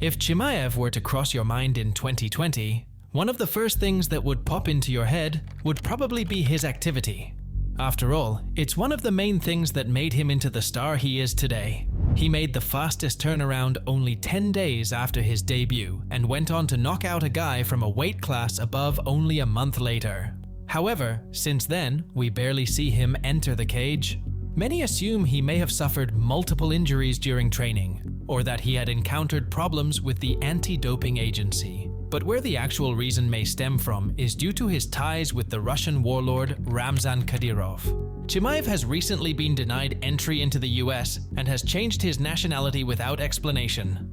If Chimaev were to cross your mind in 2020, one of the first things that would pop into your head would probably be his activity. After all, it's one of the main things that made him into the star he is today. He made the fastest turnaround only 10 days after his debut and went on to knock out a guy from a weight class above only a month later. However, since then, we barely see him enter the cage. Many assume he may have suffered multiple injuries during training, or that he had encountered problems with the anti-doping agency. But where the actual reason may stem from is due to his ties with the Russian warlord Ramzan Kadyrov. Chimaev has recently been denied entry into the US and has changed his nationality without explanation.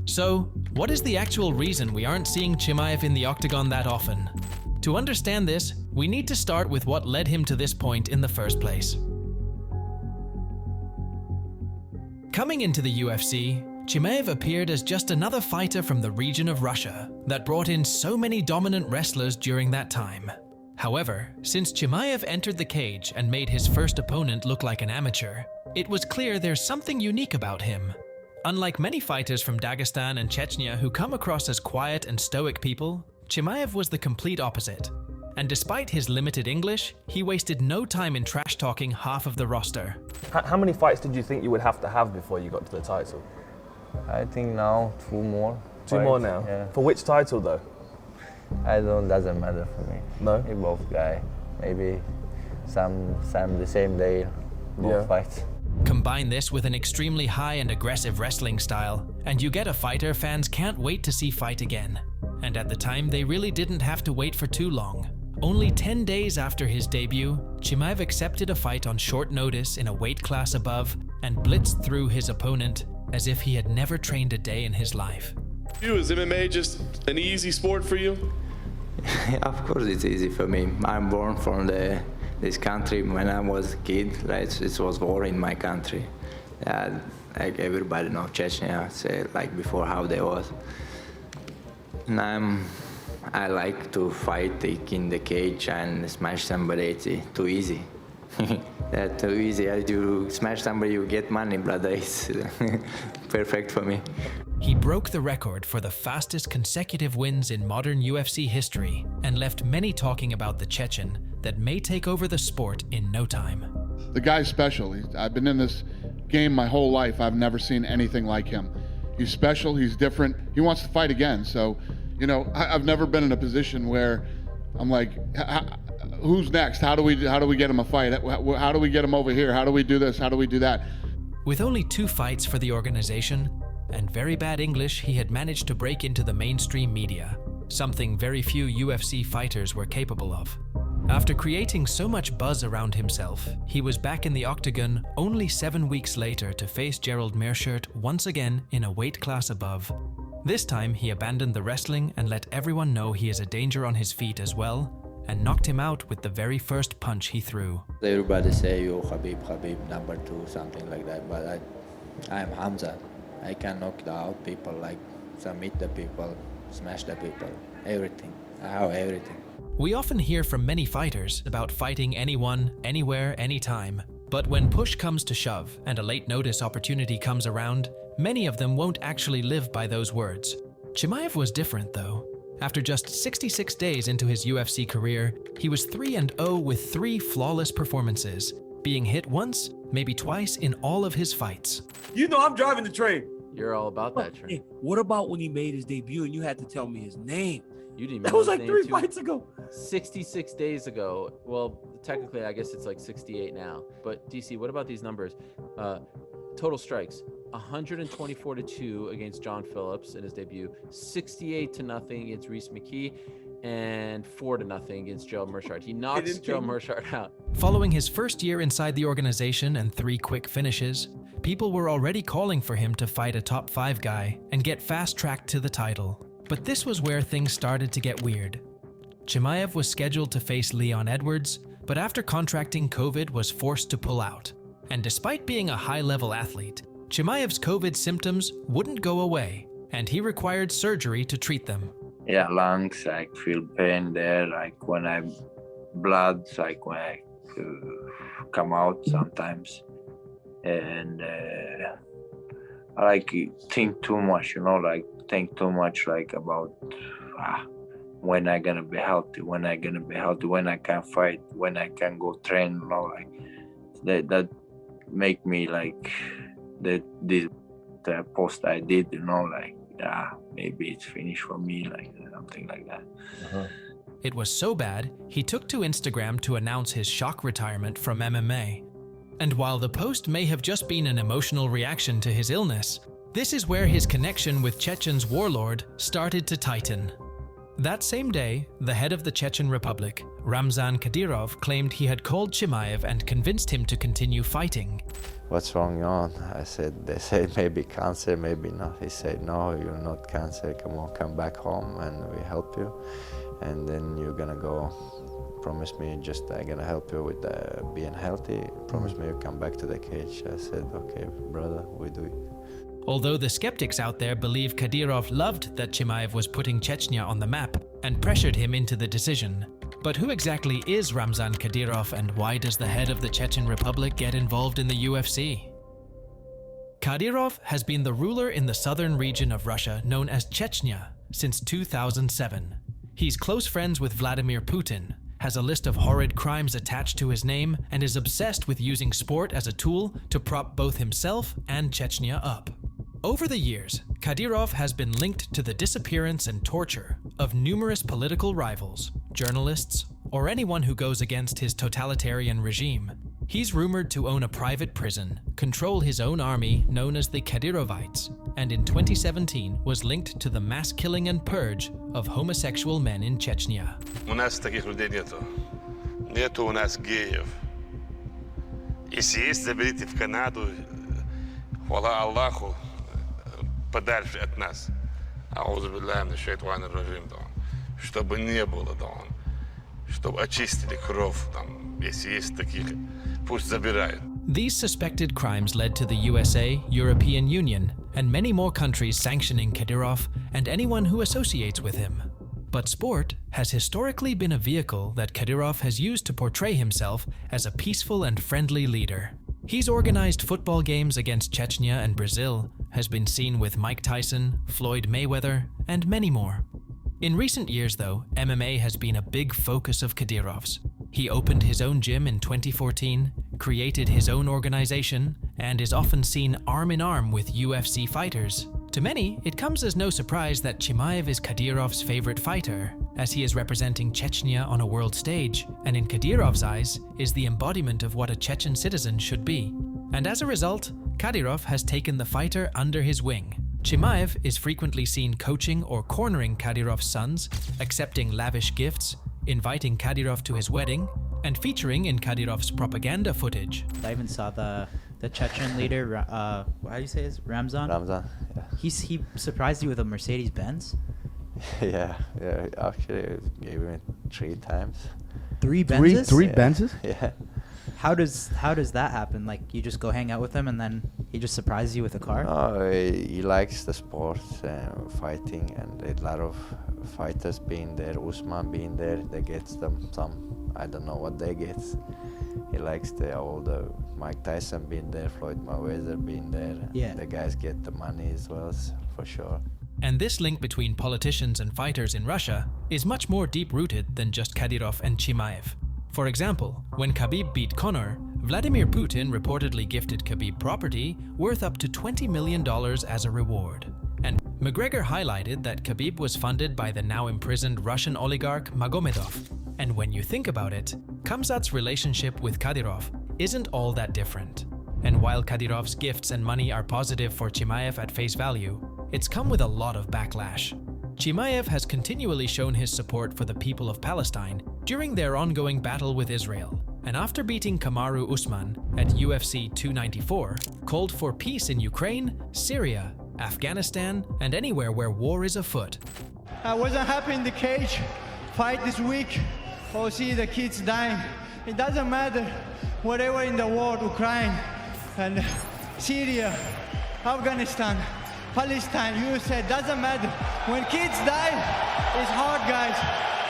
So, what is the actual reason we aren't seeing Chimaev in the octagon that often? To understand this, we need to start with what led him to this point in the first place. Coming into the UFC, Chimaev appeared as just another fighter from the region of Russia that brought in so many dominant wrestlers during that time. However, since Chimaev entered the cage and made his first opponent look like an amateur, it was clear there's something unique about him. Unlike many fighters from Dagestan and Chechnya who come across as quiet and stoic people, Chimaev was the complete opposite. And despite his limited English, he wasted no time in trash-talking half of the roster. How many fights did you think you would have to have before you got to the title? I think now 2 more. Two more now? Yeah. For which title though? Doesn't matter for me. No? We both guy. Maybe some the same day, both fights. Combine this with an extremely high and aggressive wrestling style, and you get a fighter fans can't wait to see fight again. And at the time, they really didn't have to wait for too long. Only 10 days after his debut, Chimaev accepted a fight on short notice in a weight class above and blitzed through his opponent as if he had never trained a day in his life. Is MMA just an easy sport for you? Of course it's easy for me. I'm born from this country. When I was a kid, right, it was war in my country. Like everybody knows Chechnya, say like before how they was. And I like to fight in the cage and smash somebody. It's too easy. That's too easy. As you smash somebody, you get money, brother. It's perfect for me. He broke the record for the fastest consecutive wins in modern UFC history and left many talking about the Chechen that may take over the sport in no time. The guy's special. I've been in this game my whole life. I've never seen anything like him. He's special, he's different. He wants to fight again. So, you know, I've never been in a position where I'm like, who's next? How do we get him a fight? How do we get him over here? How do we do this? How do we do that? With only 2 fights for the organization and very bad English, he had managed to break into the mainstream media, something very few UFC fighters were capable of. After creating so much buzz around himself, he was back in the octagon only 7 weeks later to face Gerald Meerschaert once again in a weight class above. This time, he abandoned the wrestling and let everyone know he is a danger on his feet as well, and knocked him out with the very first punch he threw. Everybody say, "Yo, Khabib, number 2," something like that. But I'm Hamza. I can knock out people, like submit the people, smash the people, everything. I have everything. We often hear from many fighters about fighting anyone, anywhere, anytime. But when push comes to shove and a late notice opportunity comes around, many of them won't actually live by those words. Chimaev was different though. After just 66 days into his UFC career, he was 3-0 with 3 flawless performances, being hit once, maybe twice in all of his fights. You know I'm driving the train. You're all about that train. Hey, what about when he made his debut and you had to tell me his name? You didn't. That was like 3 fights ago. 66 days ago. Well, technically, I guess it's like 68 now. But DC, what about these numbers? Total strikes: 124-2 against John Phillips in his debut, 68-0 against Reese McKee, and 4-0 against Joe Meerschaert. He knocks Joe Meerschaert out. Following his first year inside the organization and 3 quick finishes, people were already calling for him to fight a top 5 guy and get fast-tracked to the title. But this was where things started to get weird. Chimaev was scheduled to face Leon Edwards, but after contracting COVID was forced to pull out. And despite being a high-level athlete, Chimaev's COVID symptoms wouldn't go away, and he required surgery to treat them. Yeah, lungs, I feel pain there, like when I'm blood, like when I come out sometimes. And I like think too much, like think too much like about when I gonna be healthy, when I can fight, when I can go train, like that make me like that this post I did, like maybe it's finished for me, like something like that. It was so bad, he took to Instagram to announce his shock retirement from MMA. And while the post may have just been an emotional reaction to his illness, this is where his connection with Chechen's warlord started to tighten. That same day, the head of the Chechen Republic, Ramzan Kadyrov, claimed he had called Chimaev and convinced him to continue fighting. What's wrong on? They said maybe cancer, maybe not. He said, no, you're not cancer, come on, come back home and we help you. And then you're gonna go, promise me I'm gonna help you with being healthy. Promise me you come back to the cage. I said, okay, brother, we do it. Although the skeptics out there believe Kadyrov loved that Chimaev was putting Chechnya on the map and pressured him into the decision. But who exactly is Ramzan Kadyrov, and why does the head of the Chechen Republic get involved in the UFC? Kadyrov has been the ruler in the southern region of Russia known as Chechnya since 2007. He's close friends with Vladimir Putin, has a list of horrid crimes attached to his name, and is obsessed with using sport as a tool to prop both himself and Chechnya up. Over the years, Kadyrov has been linked to the disappearance and torture of numerous political rivals, journalists, or anyone who goes against his totalitarian regime. He's rumored to own a private prison, control his own army known as the Kadyrovites, and in 2017 was linked to the mass killing and purge of homosexual men in Chechnya. У нас таких людей нету. Нету у нас геев. Если есть, заберите в Канаду, хвала Аллаху, подальше от нас. Аузу билляхи мин аш-шайтани ар-раджим, чтобы не было, чтобы очистили кровь, если есть таких, пусть забирают. These suspected crimes led to the USA, European Union, and many more countries sanctioning Kadyrov and anyone who associates with him. But sport has historically been a vehicle that Kadyrov has used to portray himself as a peaceful and friendly leader. He's organized football games against Chechnya and Brazil, has been seen with Mike Tyson, Floyd Mayweather, and many more. In recent years, though, MMA has been a big focus of Kadyrov's. He opened his own gym in 2014, created his own organization, and is often seen arm in arm with UFC fighters. To many, it comes as no surprise that Chimaev is Kadyrov's favorite fighter, as he is representing Chechnya on a world stage, and in Kadyrov's eyes, is the embodiment of what a Chechen citizen should be. And as a result, Kadyrov has taken the fighter under his wing. Chimaev is frequently seen coaching or cornering Kadyrov's sons, accepting lavish gifts, inviting Kadyrov to his wedding, and featuring in Kadyrov's propaganda footage. I even saw the Chechen leader, how do you say his? Ramzan? Ramzan, yeah. He surprised you with a Mercedes-Benz? Yeah, actually gave me 3 times. 3 Benzes? Three Benzes? Yeah. How does that happen? Like, you just go hang out with him and then he just surprises you with a car? No, he likes the sport, fighting, and a lot of fighters being there, Usman being there, they get some, I don't know what they get. He likes all the Mike Tyson being there, Floyd Mayweather being there. Yeah. The guys get the money as well, for sure. And this link between politicians and fighters in Russia is much more deep-rooted than just Kadyrov and Chimaev. For example, when Khabib beat Conor, Vladimir Putin reportedly gifted Khabib property worth up to $20 million as a reward. And McGregor highlighted that Khabib was funded by the now imprisoned Russian oligarch Magomedov. And when you think about it, Khamzat's relationship with Kadyrov isn't all that different. And while Kadyrov's gifts and money are positive for Chimaev at face value, it's come with a lot of backlash. Chimaev has continually shown his support for the people of Palestine during their ongoing battle with Israel, and after beating Kamaru Usman at UFC 294, called for peace in Ukraine, Syria, Afghanistan, and anywhere where war is afoot. I wasn't happy in the cage fight this week, or see the kids dying. It doesn't matter, whatever in the world, Ukraine and Syria, Afghanistan, Palestine, USA, doesn't matter. When kids die, it's hard, guys.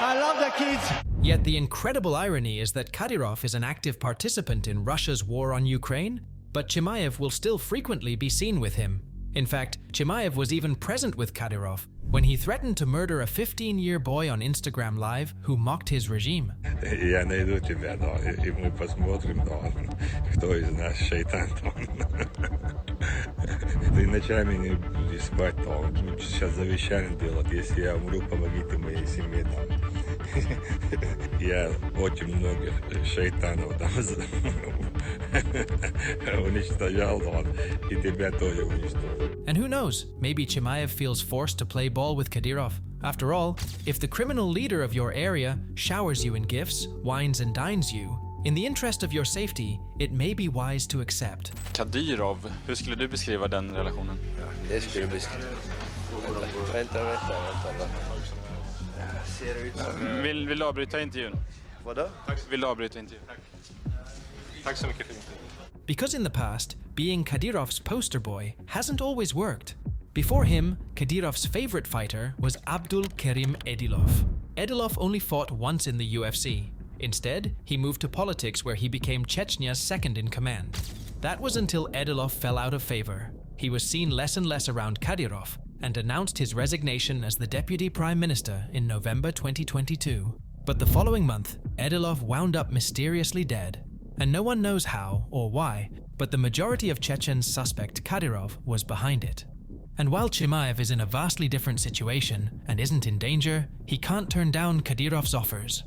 I love the kids. Yet the incredible irony is that Kadyrov is an active participant in Russia's war on Ukraine, but Chimaev will still frequently be seen with him. In fact, Chimaev was even present with Kadyrov when he threatened to murder a 15-year boy on Instagram Live who mocked his regime. Я найду тебя, да, и мы посмотрим, да, кто из нас шайтан, да. Ты ночами не спать, да. Сейчас завещание делать, если я умру, помогите моей семье, да. Я очень много шайтанов там уничтожал, да, и тебя тоже уничтожил. And who knows, maybe Chimaev feels forced to play ball with Kadyrov. After all, if the criminal leader of your area showers you in gifts, wines and dines you, in the interest of your safety, it may be wise to accept. Kadyrov, hur skulle du beskriva den relationen? Det skulle jag beskriva. Vänta. Vill du avbryta intervjun? Vadå? Vill du avbryta intervjun? Tack så mycket för intervjun. Because in the past, being Kadyrov's poster boy hasn't always worked. Before him, Kadyrov's favorite fighter was Abdul Kerim Edilov. Edilov only fought once in the UFC. Instead, he moved to politics where he became Chechen's second in command. That was until Edilov fell out of favor. He was seen less and less around Kadyrov and announced his resignation as the deputy prime minister in November 2022. But the following month, Edilov wound up mysteriously dead. And no one knows how or why, but the majority of Chechens suspect Kadyrov was behind it. And while Chimaev is in a vastly different situation and isn't in danger, he can't turn down Kadyrov's offers.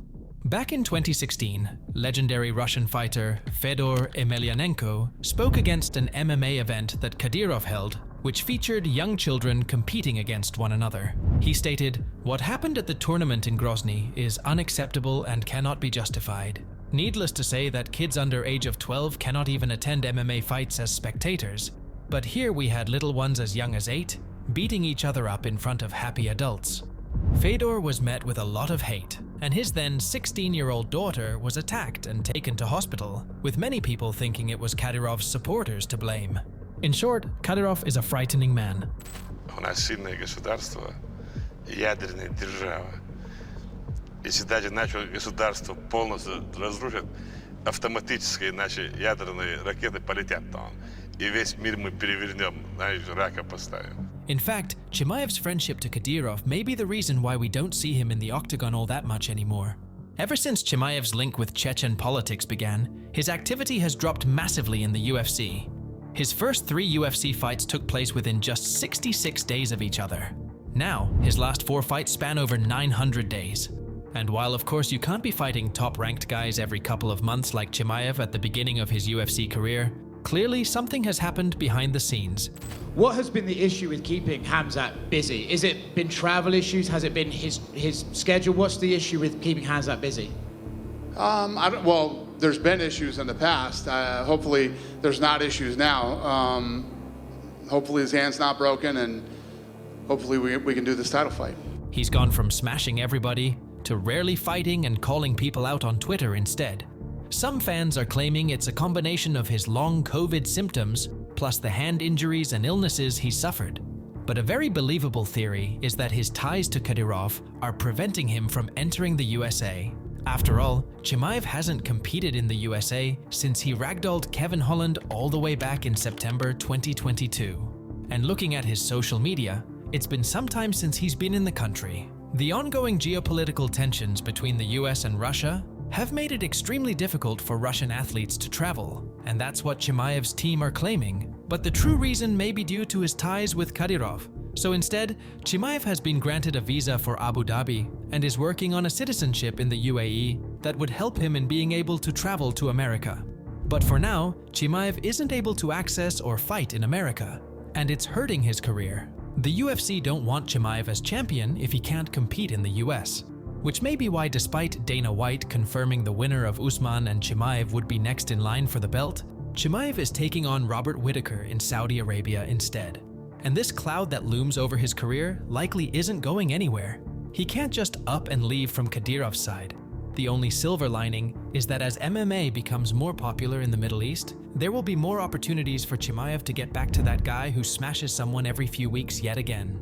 Back in 2016, legendary Russian fighter Fedor Emelianenko spoke against an MMA event that Kadyrov held, which featured young children competing against one another. He stated, "What happened at the tournament in Grozny is unacceptable and cannot be justified. Needless to say that kids under age of 12 cannot even attend MMA fights as spectators. But here we had little ones as young as 8, beating each other up in front of happy adults." Fedor was met with a lot of hate, and his then 16-year-old daughter was attacked and taken to hospital, with many people thinking it was Kadyrov's supporters to blame. In short, Kadyrov is a frightening man. У нас сильное государство, ядерная держава. Если даже наше государство полностью разрушит, автоматически наши ядерные ракеты полетят там. И весь мир мы перевернем, знаешь, рака поставим. In fact, Chimaev's friendship to Kadyrov may be the reason why we don't see him in the octagon all that much anymore. Ever since Chimaev's link with Chechen politics began, his activity has dropped massively in the UFC. His first 3 UFC fights took place within just 66 days of each other. Now, his last 4 fights span over 900 days. And while of course you can't be fighting top-ranked guys every couple of months like Chimaev at the beginning of his UFC career, clearly something has happened behind the scenes. What has been the issue with keeping Khamzat busy? Is it been travel issues? Has it been his schedule? What's the issue with keeping Khamzat busy? Well, there's been issues in the past. Hopefully there's not issues now. Hopefully his hand's not broken, and hopefully we can do this title fight. He's gone from smashing everybody to rarely fighting and calling people out on Twitter instead. Some fans are claiming it's a combination of his long COVID symptoms plus the hand injuries and illnesses he suffered. But a very believable theory is that his ties to Kadyrov are preventing him from entering the USA. After all, Chimaev hasn't competed in the USA since he ragdolled Kevin Holland all the way back in September 2022. And looking at his social media, it's been some time since he's been in the country. The ongoing geopolitical tensions between the US and Russia have made it extremely difficult for Russian athletes to travel, and that's what Chimaev's team are claiming. But the true reason may be due to his ties with Kadyrov. So instead, Chimaev has been granted a visa for Abu Dhabi and is working on a citizenship in the UAE that would help him in being able to travel to America. But for now, Chimaev isn't able to access or fight in America, and it's hurting his career. The UFC don't want Chimaev as champion if he can't compete in the US. Which may be why, despite Dana White confirming the winner of Usman and Chimaev would be next in line for the belt, Chimaev is taking on Robert Whittaker in Saudi Arabia instead. And this cloud that looms over his career likely isn't going anywhere. He can't just up and leave from Kadyrov's side. The only silver lining is that as MMA becomes more popular in the Middle East, there will be more opportunities for Chimaev to get back to that guy who smashes someone every few weeks yet again.